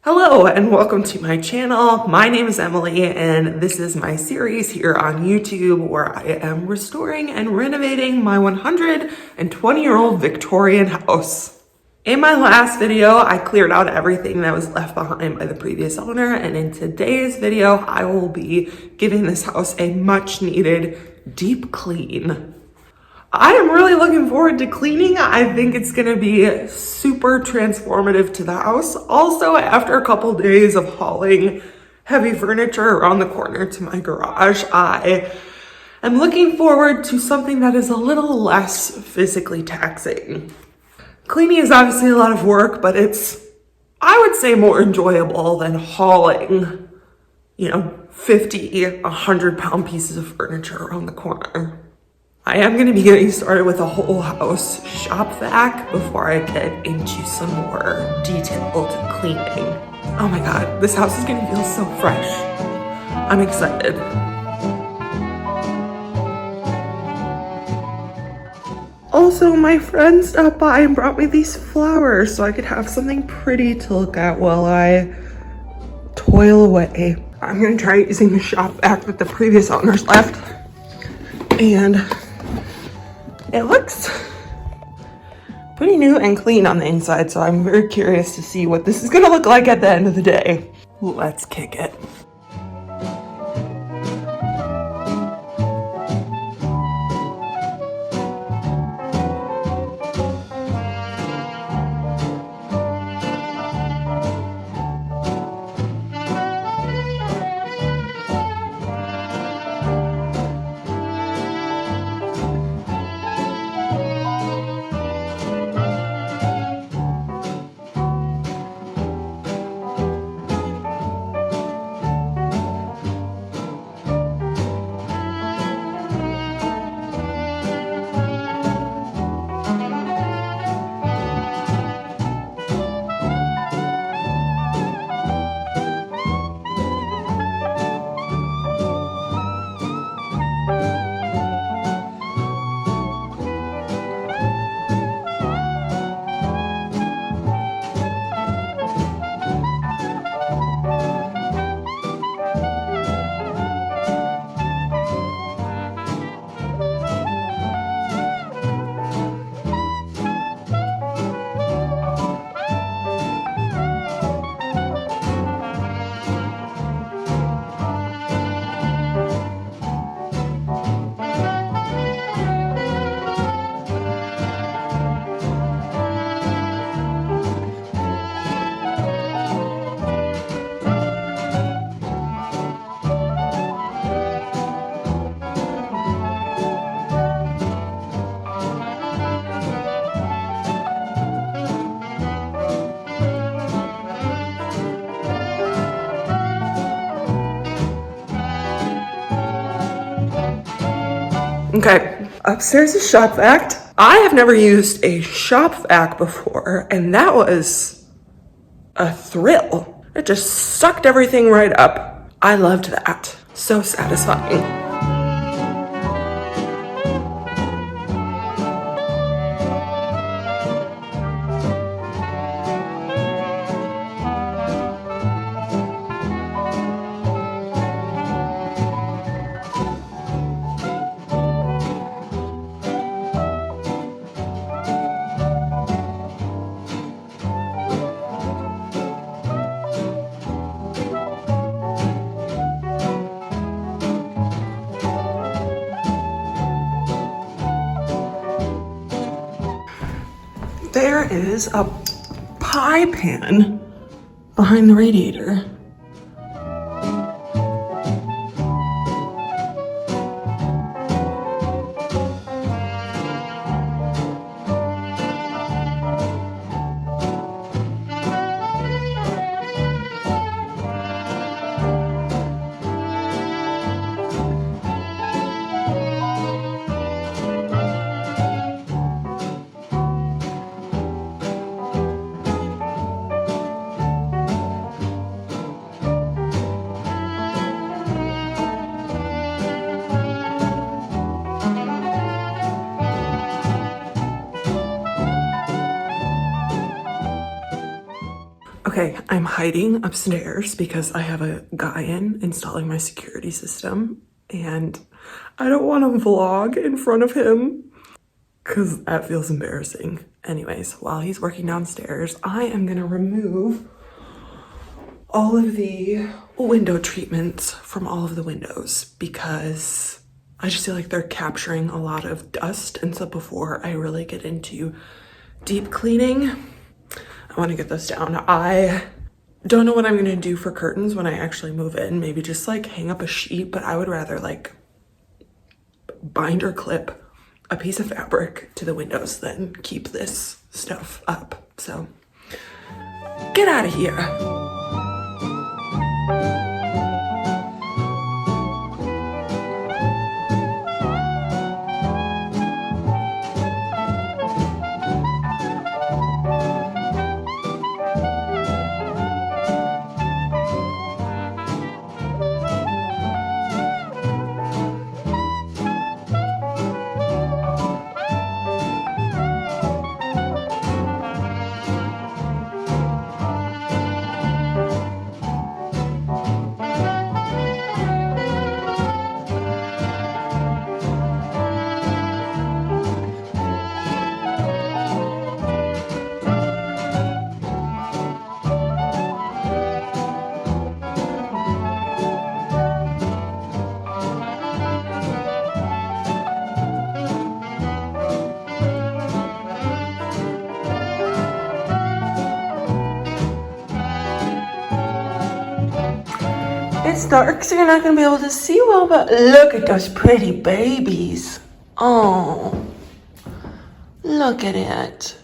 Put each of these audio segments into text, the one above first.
Hello and welcome to my channel. My name is Emily and this is my series here on YouTube where I am restoring and renovating my 120-year-old Victorian house. In my last video, I cleared out everything that was left behind by the previous owner, and in today's video, I will be giving this house a much needed deep clean. I am really looking forward to cleaning. I think it's gonna be super transformative to the house. Also, after a couple days of hauling heavy furniture around the corner to my garage, I am looking forward to something that is a little less physically taxing. Cleaning is obviously a lot of work, but it's, I would say, more enjoyable than hauling, 50, 100-pound pieces of furniture around the corner. I am going to be getting started with a whole house shop vac before I get into some more detailed cleaning. Oh my God, this house is going to feel so fresh. I'm excited. Also, my friend stopped by and brought me these flowers so I could have something pretty to look at while I toil away. I'm going to try using the shop vac that the previous owners left, and it looks pretty new and clean on the inside, so I'm very curious to see what this is gonna look like at the end of the day. Let's kick it. Okay, upstairs is shop vac. I have never used a shop vac before, and that was a thrill. It just sucked everything right up. I loved that. So satisfying. There is a pie pan behind the radiator. Okay, I'm hiding upstairs because I have a guy installing my security system, and I don't want to vlog in front of him because that feels embarrassing. Anyways, while he's working downstairs, I am gonna remove all of the window treatments from all of the windows because I just feel like they're capturing a lot of dust. And so before I really get into deep cleaning, I want to get those down. I don't know what I'm gonna do for curtains when I actually move in. Maybe just like hang up a sheet, but I would rather like bind or clip a piece of fabric to the windows than keep this stuff up. So get out of here. It's dark, so you're not gonna be able to see well, but look at those pretty babies. Oh, look at it.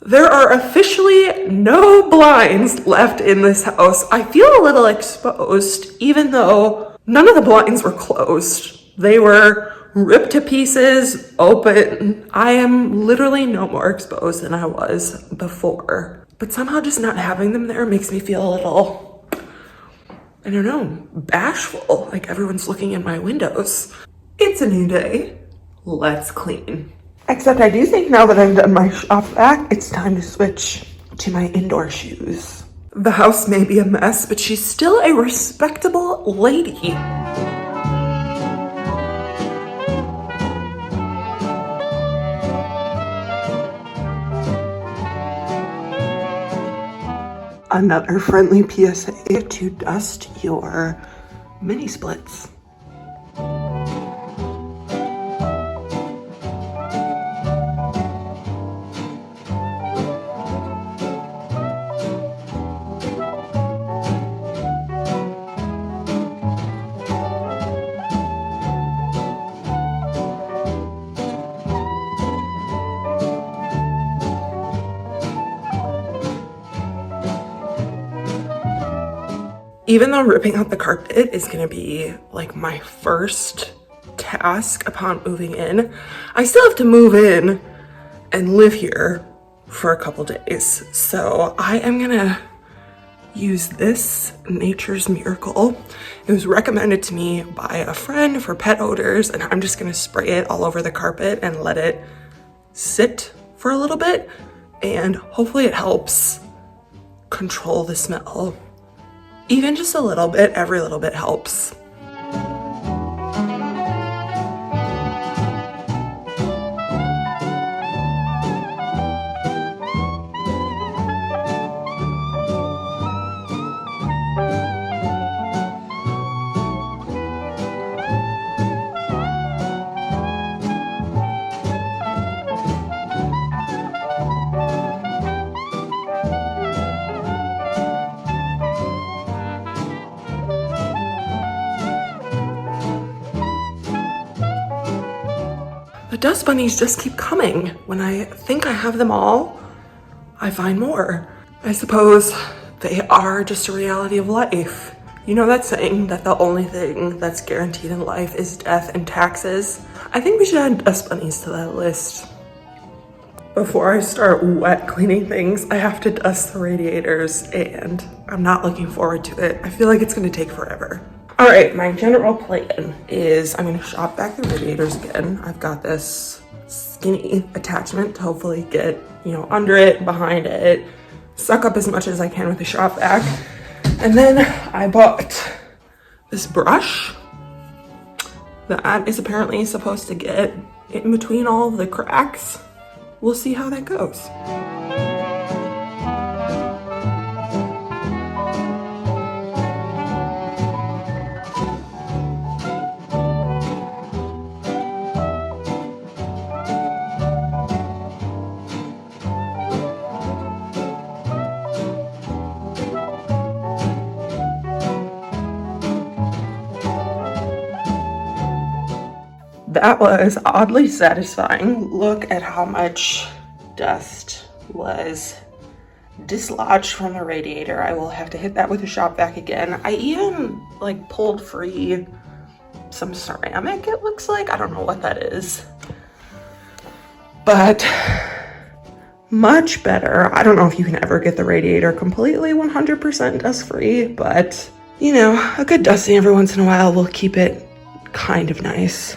There are officially no blinds left in this house. I feel a little exposed, even though none of the blinds were closed. They were ripped to pieces, open. I am literally no more exposed than I was before. But somehow just not having them there makes me feel a little, I don't know, bashful, like everyone's looking in my windows. It's a new day. Let's clean. Except I do think now that I've done my shop vac, it's time to switch to my indoor shoes. The house may be a mess, but she's still a respectable lady. Another friendly PSA to dust your mini splits. Even though ripping out the carpet is gonna be like my first task upon moving in, I still have to move in and live here for a couple days. So I am gonna use this Nature's Miracle. It was recommended to me by a friend for pet odors, and I'm just gonna spray it all over the carpet and let it sit for a little bit, and hopefully it helps control the smell. Even just a little bit, every little bit helps. The dust bunnies just keep coming. When I think I have them all, I find more. I suppose they are just a reality of life. You know that saying that the only thing that's guaranteed in life is death and taxes? I think we should add dust bunnies to that list. Before I start wet cleaning things, I have to dust the radiators, and I'm not looking forward to it. I feel like it's gonna take forever. All right, my general plan is I'm gonna shop back the radiators again. I've got this skinny attachment to hopefully get, under it, behind it, suck up as much as I can with the shop vac. And then I bought this brush that is apparently supposed to get in between all of the cracks. We'll see how that goes. That was oddly satisfying. Look at how much dust was dislodged from the radiator. I will have to hit that with a shop vac again. I even like pulled free some ceramic, it looks like. I don't know what that is. But much better. I don't know if you can ever get the radiator completely 100% dust free, but you know, a good dusting every once in a while will keep it kind of nice.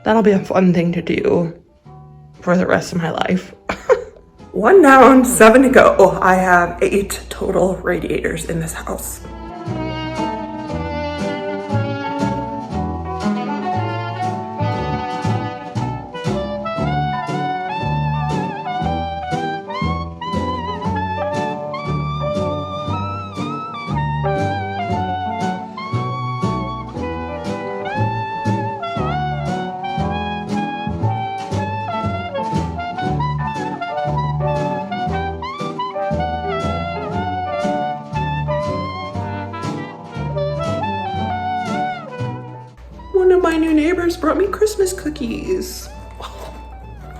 That'll be a fun thing to do for the rest of my life. 1 down, 7 to go. I have 8 total radiators in this house. One of my new neighbors brought me Christmas cookies.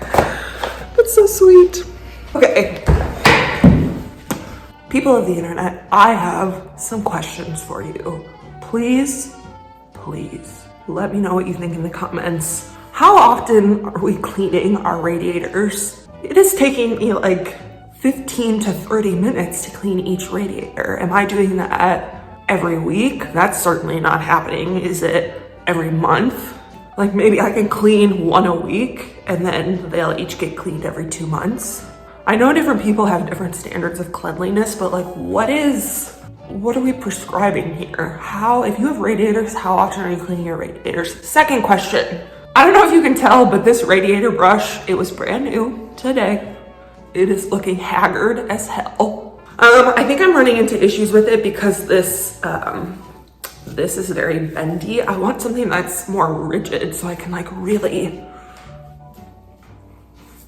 That's so sweet. Okay. People of the internet, I have some questions for you. Please, please let me know what you think in the comments. How often are we cleaning our radiators? It is taking me like 15 to 30 minutes to clean each radiator. Am I doing that every week? That's certainly not happening. Is it every month? Like maybe I can clean 1 a week and then they'll each get cleaned every 2 months. I know different people have different standards of cleanliness, but like what are we prescribing here? If you have radiators, how often are you cleaning your radiators? Second question. I don't know if you can tell, but this radiator brush, it was brand new today. It is looking haggard as hell. I think I'm running into issues with it because this is very bendy. I want something that's more rigid so I can like really,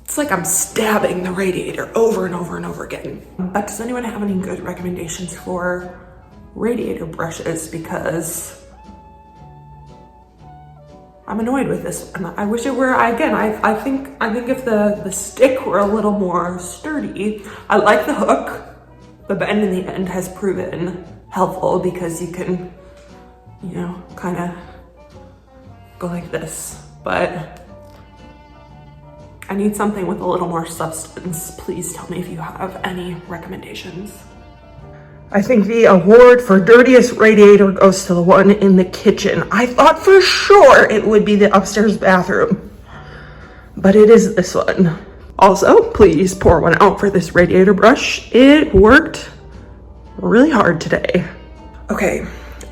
it's like I'm stabbing the radiator over and over and over again. But does anyone have any good recommendations for radiator brushes? Because I'm annoyed with this one. I wish it were, again, I think if the stick were a little more sturdy. I like the hook. The bend in the end has proven helpful because you can, you know, kind of go like this, but I need something with a little more substance. Please tell me if you have any recommendations. I think the award for dirtiest radiator goes to the one in the kitchen. I thought for sure it would be the upstairs bathroom, but it is this one. Also, please pour one out for this radiator brush. It worked really hard today. Okay,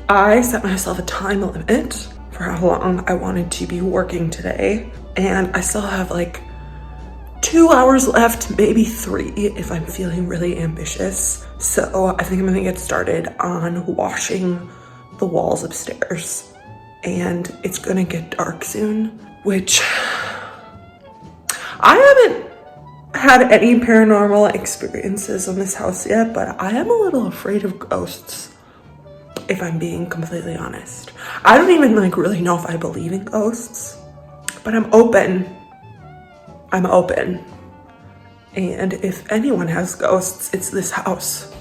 I set myself a time limit for how long I wanted to be working today, and I still have like 2 hours left, maybe 3 if I'm feeling really ambitious. So I think I'm gonna get started on washing the walls upstairs, and it's gonna get dark soon, which I haven't had any paranormal experiences in this house yet, but I am a little afraid of ghosts, if I'm being completely honest. I don't even like really know if I believe in ghosts, but I'm open. And if anyone has ghosts, it's this house.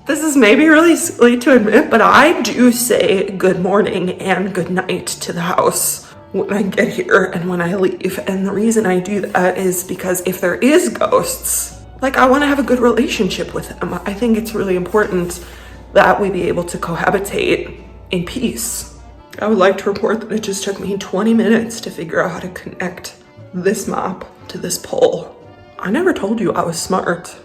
This is maybe really silly to admit, but I do say good morning and good night to the house when I get here and when I leave. And the reason I do that is because if there is ghosts, like I want to have a good relationship with them. I think it's really important that we be able to cohabitate in peace. I would like to report that it just took me 20 minutes to figure out how to connect this mop to this pole. I never told you I was smart.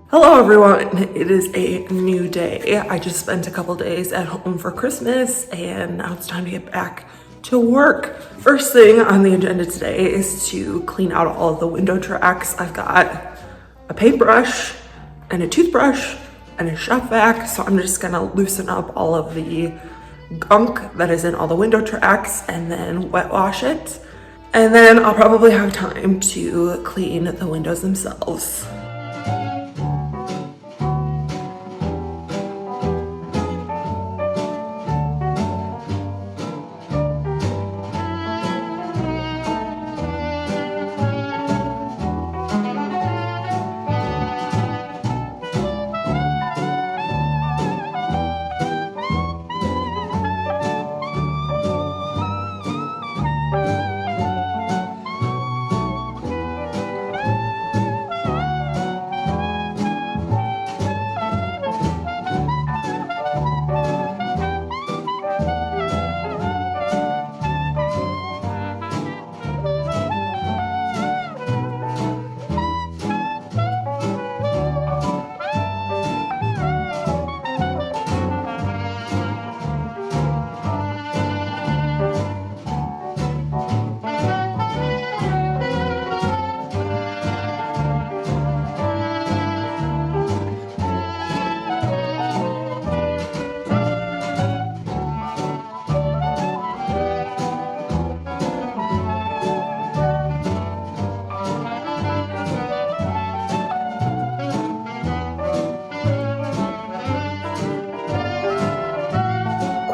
Hello everyone, it is a new day. I just spent a couple days at home for Christmas and now it's time to get back to work. First thing on the agenda today is to clean out all of the window tracks. I've got a paintbrush and a toothbrush and a shop vac, so I'm just gonna loosen up all of the gunk that is in all the window tracks and then wet wash it. And then I'll probably have time to clean the windows themselves.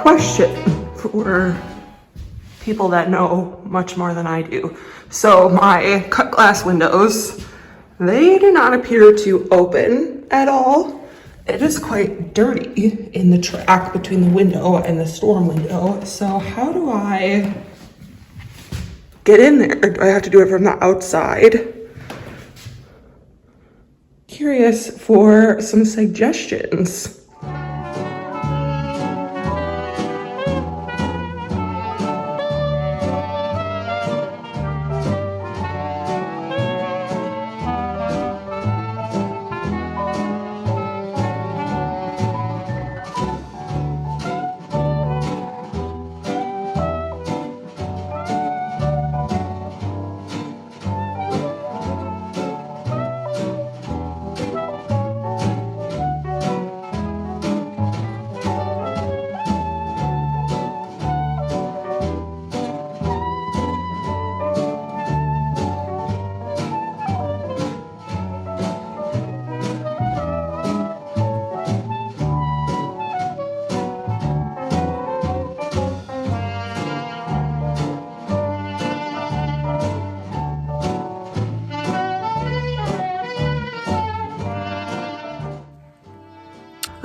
Question for people that know much more than I do. So my cut glass windows, they do not appear to open at all. It is quite dirty in the track between the window and the storm window. So how do I get in there? Do I have to do it from the outside? Curious for some suggestions.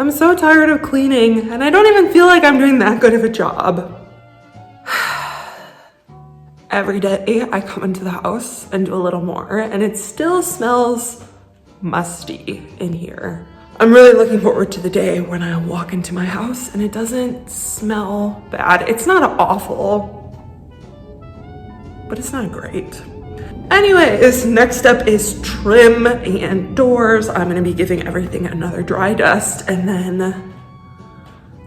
I'm so tired of cleaning, and I don't even feel like I'm doing that good of a job. Every day I come into the house and do a little more, and it still smells musty in here. I'm really looking forward to the day when I walk into my house and it doesn't smell bad. It's not awful, but it's not great. Anyways, next up is trim and doors. I'm gonna be giving everything another dry dust and then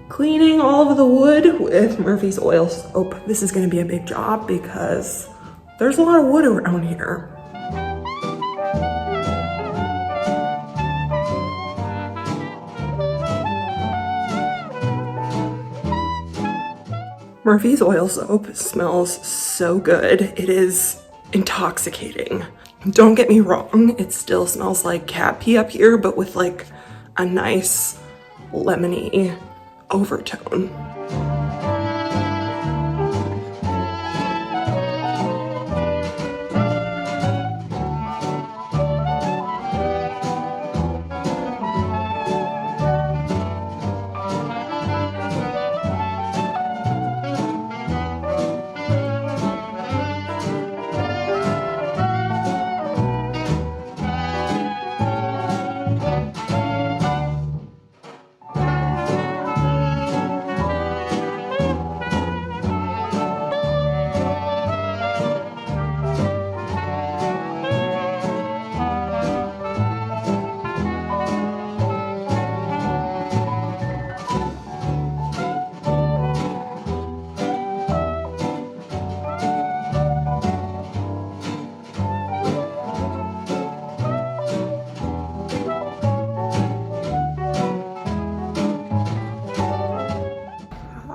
cleaning all of the wood with Murphy's oil soap. This is gonna be a big job because there's a lot of wood around here. Murphy's oil soap smells so good. It is intoxicating. Don't get me wrong, it still smells like cat pee up here, but with like a nice lemony overtone.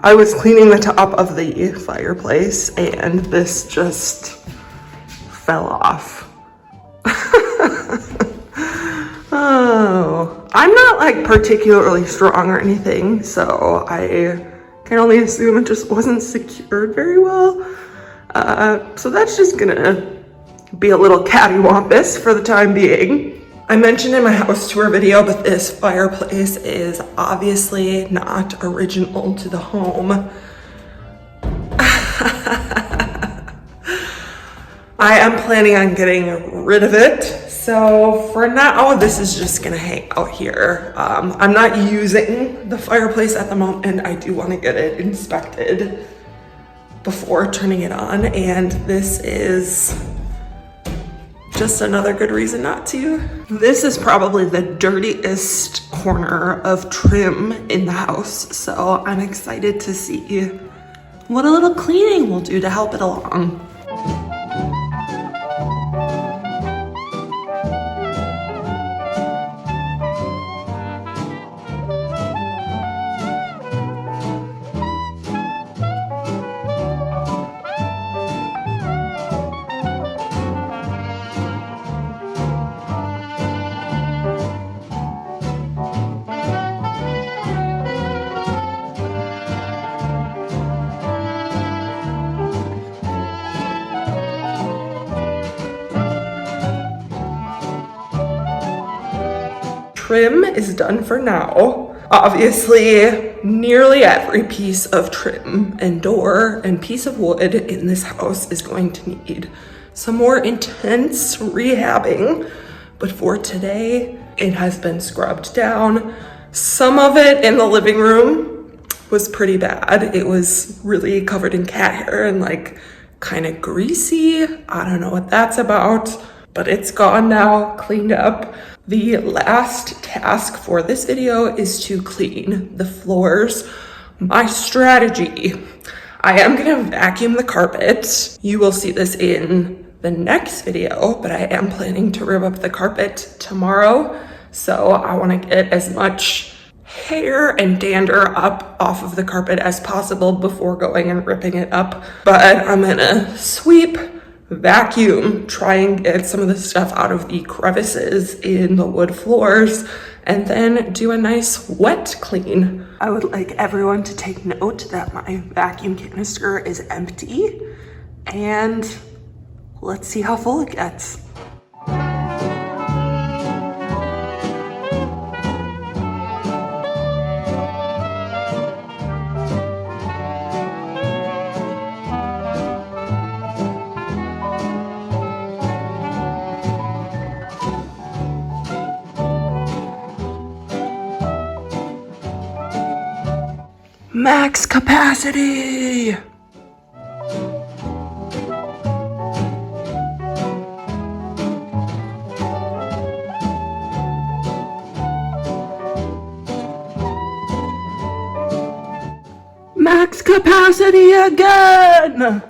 I was cleaning the top of the fireplace and this just fell off. Oh, I'm not like particularly strong or anything, so I can only assume it just wasn't secured very well. So that's just gonna be a little cattywampus for the time being. I mentioned in my house tour video, but this fireplace is obviously not original to the home. I am planning on getting rid of it. So for now, this is just gonna hang out here. I'm not using the fireplace at the moment. I do wanna get it inspected before turning it on. And this is just another good reason not to. This is probably the dirtiest corner of trim in the house, so I'm excited to see what a little cleaning will do to help it along. Trim is done for now. Obviously, nearly every piece of trim and door and piece of wood in this house is going to need some more intense rehabbing. But for today, it has been scrubbed down. Some of it in the living room was pretty bad. It was really covered in cat hair and like kind of greasy. I don't know what that's about, but it's gone now, cleaned up. The last task for this video is to clean the floors. My strategy, I am gonna vacuum the carpet. You will see this in the next video, but I am planning to rip up the carpet tomorrow. So I wanna get as much hair and dander up off of the carpet as possible before going and ripping it up. But I'm gonna sweep, vacuum, try and get some of the stuff out of the crevices in the wood floors, and then do a nice wet clean. I would like everyone to take note that my vacuum canister is empty, and let's see how full it gets. Max capacity! Max capacity again!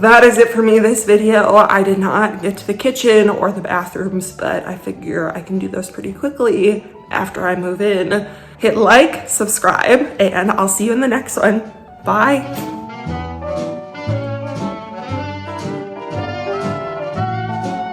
That is it for me this video. I did not get to the kitchen or the bathrooms, but I figure I can do those pretty quickly after I move in. Hit like, subscribe, and I'll see you in the next one. Bye.